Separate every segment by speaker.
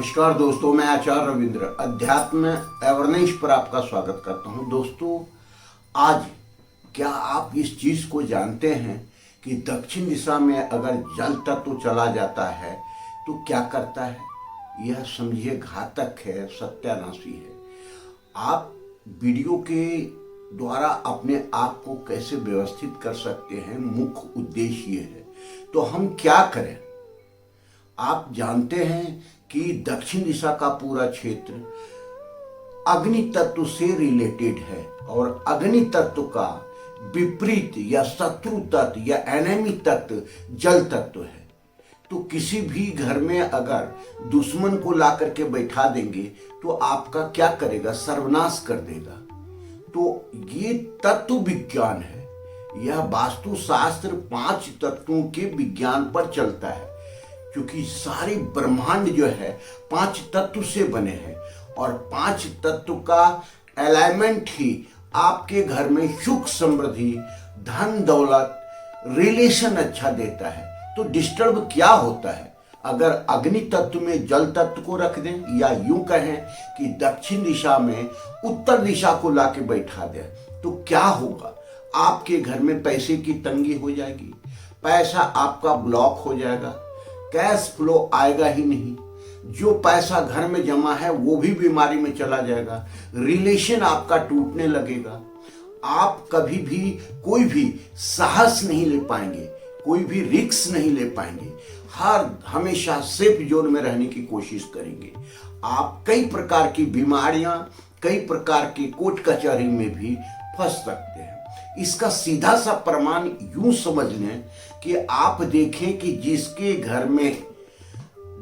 Speaker 1: नमस्कार दोस्तों, मैं आचार्य रविंद्र अध्यात्म अवेयरनेस पर आपका स्वागत करता हूं। दोस्तों, आज क्या आप इस चीज को जानते हैं कि दक्षिण दिशा में अगर जल तत्व चला जाता है तो क्या करता है? यह समझिए घातक है, सत्यानाशी है। आप वीडियो के द्वारा अपने आप को कैसे व्यवस्थित कर सकते हैं, मुख्य उद्देश्य ये है। तो हम क्या करें? आप जानते हैं कि दक्षिण दिशा का पूरा क्षेत्र अग्नि तत्व से रिलेटेड है और अग्नि तत्व का विपरीत या शत्रु तत्व या एनिमी तत्व जल तत्व है। तो किसी भी घर में अगर दुश्मन को ला करके बैठा देंगे तो आपका क्या करेगा? सर्वनाश कर देगा। तो ये तत्व विज्ञान है। यह वास्तुशास्त्र 5 तत्वों के विज्ञान पर चलता है, क्योंकि सारी ब्रह्मांड जो है 5 तत्व से बने हैं और 5 तत्व का एलाइनमेंट ही आपके घर में सुख समृद्धि, धन दौलत, रिलेशन अच्छा देता है। तो डिस्टर्ब क्या होता है? अगर अग्नि तत्व में जल तत्व को रख दें या यूं कहें कि दक्षिण दिशा में उत्तर दिशा को लाके बैठा दें तो क्या होगा? आपके घर में पैसे की तंगी हो जाएगी, पैसा आपका ब्लॉक हो जाएगा, कैश फ्लो आएगा ही नहीं, जो पैसा घर में जमा है वो भी बीमारी में चला जाएगा, रिलेशन आपका टूटने लगेगा, आप कभी भी कोई भी साहस नहीं ले पाएंगे, कोई भी रिस्क नहीं ले पाएंगे, हमेशा सेफ जोन में रहने की कोशिश करेंगे। आप कई प्रकार की बीमारियां, कई प्रकार की कोर्ट कचहरी में भी फंस सकते हैं। इसका सीधा सा प्रमाण यूं समझ लें कि आप देखें कि जिसके घर में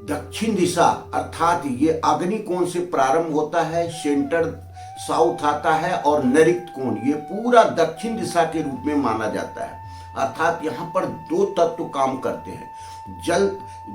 Speaker 1: दक्षिण दिशा अर्थात ये अग्नि कोण से प्रारंभ होता है, सेंटर साउथ आता है और नैऋत्य कोण ये पूरा दक्षिण दिशा के रूप में माना जाता है। अर्थात यहाँ पर 2 तत्व काम करते हैं। जल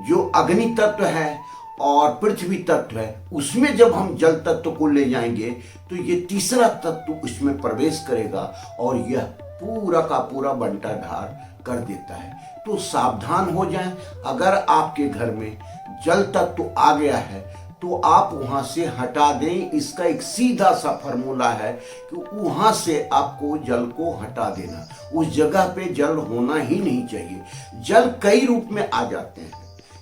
Speaker 1: जो अग्नि तत्व है और पृथ्वी तत्व है, उसमें जब हम जल तत्व को ले जाएंगे तो ये तीसरा तत्व उसमें प्रवेश करेगा और यह पूरा का पूरा बंटाढार कर देता है। तो सावधान हो जाएं। अगर आपके घर में जल तत्व आ गया है तो आप वहां से हटा दें। इसका एक सीधा सा फॉर्मूला है कि वहां से आपको जल को हटा देना। उस जगह पे जल होना ही नहीं चाहिए। जल कई रूप में आ जाते हैं,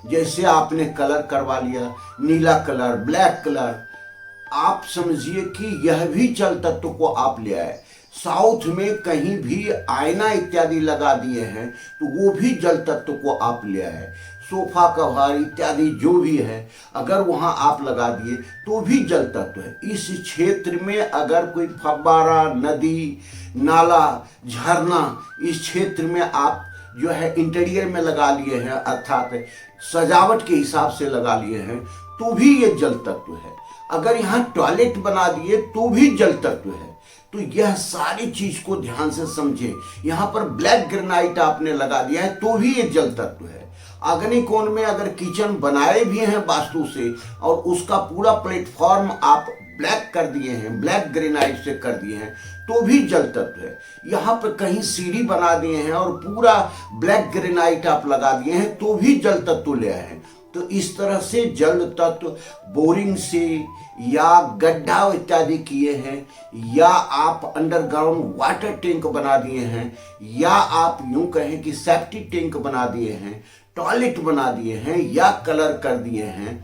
Speaker 1: जैसे आपने कलर करवा लिया, नीला कलर, ब्लैक कलर, आप समझिए कि यह भी जल तत्व को आप ले आए। साउथ में कहीं भी आईना इत्यादि लगा दिए हैं तो वो भी जल तत्व को आप ले आए। सोफा कवर इत्यादि जो भी है अगर वहां आप लगा दिए तो भी जल तत्व है। इस क्षेत्र में अगर कोई फव्वारा, नदी, नाला, झरना इस क्षेत्र में आप जो है इंटीरियर में लगा लिए हैं अर्थात सजावट के हिसाब से लगा लिए हैं तो भी ये जल तत्व है। अगर यहाँ टॉयलेट बना दिए तो भी जल तत्व है। तो यह सारी चीज को ध्यान से समझे। यहाँ पर ब्लैक ग्रेनाइट आपने लगा दिया है तो भी ये जल तत्व है। अग्नि कोण में अगर किचन बनाए भी हैं वास्तु से और उसका पूरा प्लेटफॉर्म आप ब्लैक कर दिए हैं, ब्लैक ग्रेनाइट से कर दिए हैं तो भी जल तत्व है। यहाँ पर कहीं सीढ़ी बना दिए हैं और पूरा ब्लैक ग्रेनाइट आप लगा दिए हैं तो भी जल तत्व ले आए हैं। तो इस तरह से जल तत्व बोरिंग से या गड्ढा इत्यादि किए हैं या आप अंडरग्राउंड वाटर टैंक बना दिए हैं या आप यूं कहें कि सेप्टिक टैंक बना दिए हैं, टॉयलेट बना दिए हैं या कलर कर दिए हैं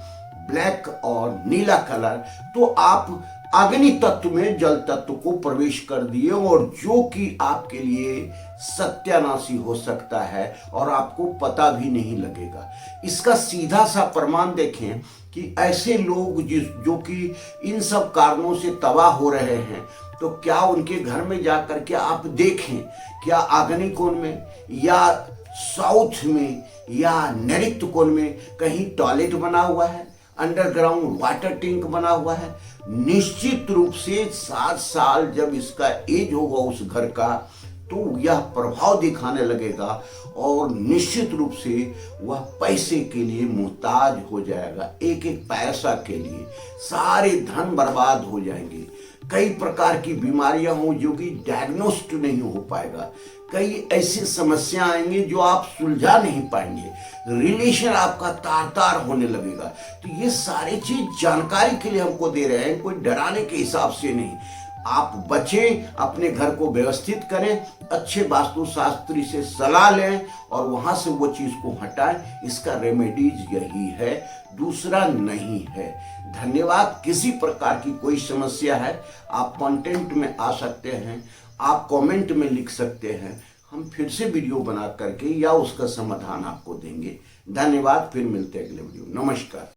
Speaker 1: ब्लैक और नीला कलर, तो आप अग्नि तत्व में जल तत्व को प्रवेश कर दिए और जो कि आपके लिए सत्यानाशी हो सकता है और आपको पता भी नहीं लगेगा। इसका सीधा सा प्रमाण देखें कि ऐसे लोग जो कि इन सब कारणों से तबाह हो रहे हैं तो क्या उनके घर में जाकर के आप देखें क्या अग्नि कोण में या साउथ में या नैऋत्य कोण में कहीं टॉयलेट बना हुआ है, अंडरग्राउंड वाटर टैंक बना हुआ है? निश्चित रूप से 7 साल जब इसका एज होगा उस घर का तो यह प्रभाव दिखाने लगेगा और निश्चित रूप से वह पैसे के लिए मुहताज हो जाएगा। एक एक पैसा के लिए सारे धन बर्बाद हो जाएंगे। कई प्रकार की बीमारियां हों जो कि डायग्नोस्ट नहीं हो पाएगा, कई ऐसी समस्या आएंगी जो आप सुलझा नहीं पाएंगे, रिलेशन आपका तार तार होने लगेगा। तो ये सारी चीज जानकारी के लिए हमको दे रहे हैं, कोई डराने के हिसाब से नहीं। आप बचें, अपने घर को व्यवस्थित करें, अच्छे वास्तुशास्त्री से सलाह लें और वहां से वो चीज को हटाएं। इसका रेमेडीज यही है, दूसरा नहीं है। धन्यवाद। किसी प्रकार की कोई समस्या है आप कंटेंट में आ सकते हैं, आप कमेंट में लिख सकते हैं, हम फिर से वीडियो बना करके या उसका समाधान आपको देंगे। धन्यवाद। फिर मिलते हैं अगले वीडियो। नमस्कार।